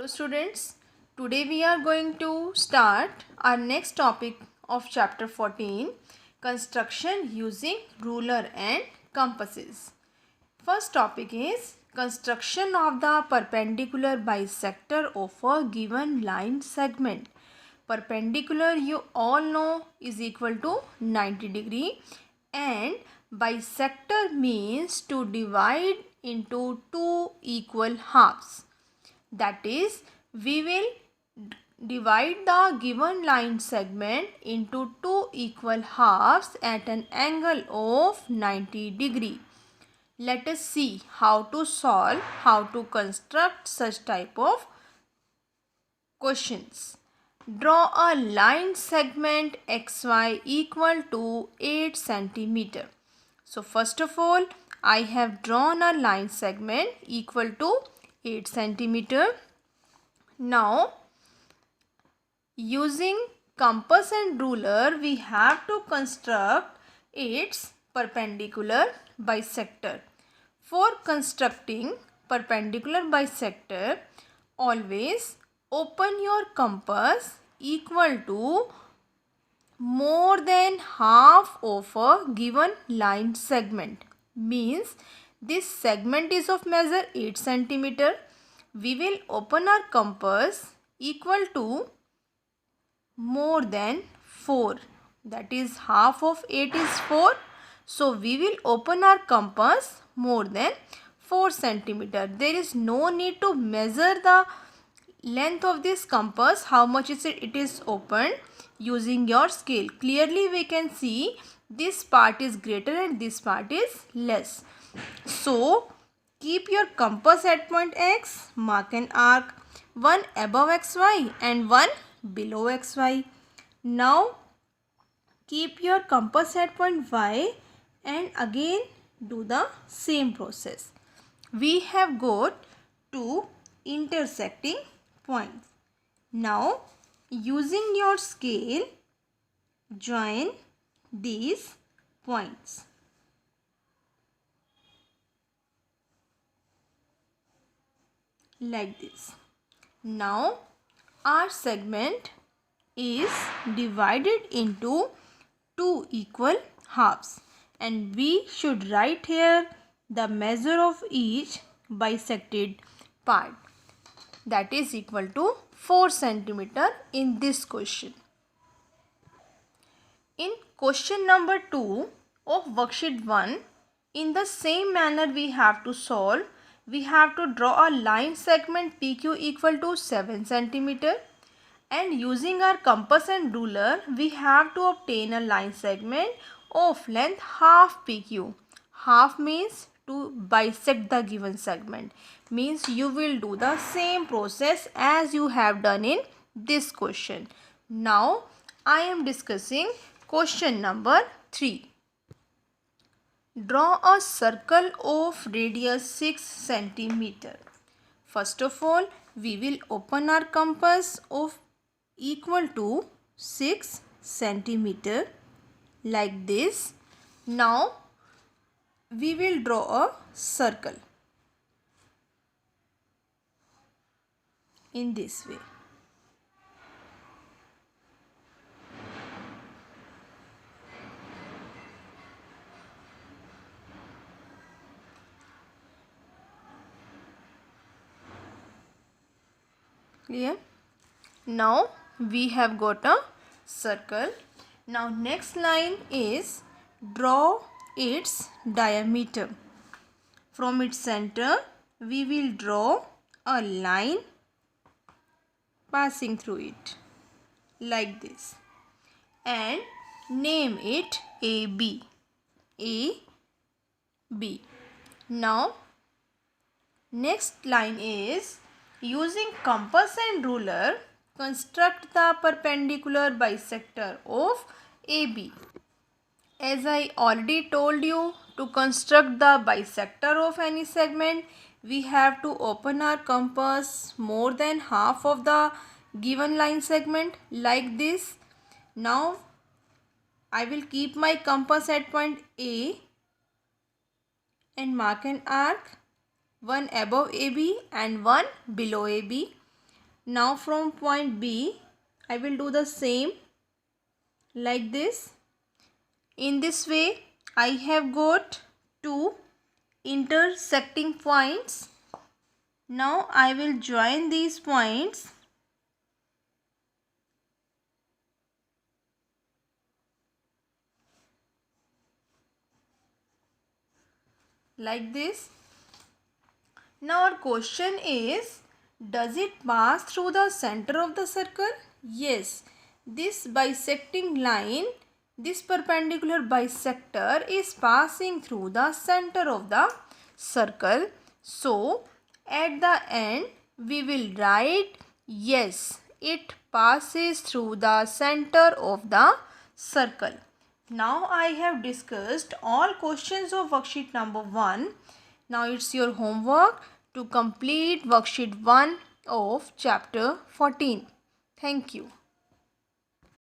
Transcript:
students, today we are going to start our next topic of chapter 14, construction using ruler and compasses. First topic is construction of the perpendicular bisector of a given line segment. Perpendicular you all know is equal to 90 degree and bisector means to divide into two equal halves. That is, we will divide the given line segment into two equal halves at an angle of 90 degree. Let us see how to construct such type of questions. Draw a line segment XY equal to 8 cm. So first of all, I have drawn a line segment equal to 8 cm. Now, using compass and ruler, we have to construct its perpendicular bisector. For constructing perpendicular bisector, always open your compass equal to more than half of a given line segment. Means this segment is of measure 8 cm. We will open our compass equal to more than 4. That is half of 8 is 4. So we will open our compass more than 4 cm. There is no need to measure the length of this compass, how much is it is opened using your scale. Clearly we can see this part is greater and this part is less. So keep your compass at point X, mark an arc, one above XY and one below XY. Now keep your compass at point Y and again do the same process. We have got two intersecting points. Now using your scale, join these points. Like this. Now our segment is divided into two equal halves and we should write here the measure of each bisected part. That is equal to 4 cm in this question. In question number 2 of worksheet 1, in the same manner we have to solve. We have to draw a line segment PQ equal to 7 cm and using our compass and ruler we have to obtain a line segment of length half PQ. Half means to bisect the given segment, means you will do the same process as you have done in this question. Now I am discussing question number 3. Draw a circle of radius 6 cm. First of all, we will open our compass of equal to 6 cm like this. Now we will draw a circle in this way. Clear? Now we have got a circle. Now next line is draw its diameter. From its center we will draw a line passing through it like this and name it AB. AB. Now next line is using compass and ruler construct the perpendicular bisector of AB. As I already told you, to construct the bisector of any segment, we have to open our compass more than half of the given line segment like this. Now I will keep my compass at point A and mark an arc, one above AB and one below AB. Now from point B, I will do the same like this. In this way, I have got two intersecting points. Now I will join these points like this. Now our question is, does it pass through the center of the circle? Yes, this bisecting line, this perpendicular bisector is passing through the center of the circle. So at the end we will write, yes, it passes through the center of the circle. Now I have discussed all questions of worksheet number 1. Now it's your homework to complete worksheet 1 of chapter 14. Thank you.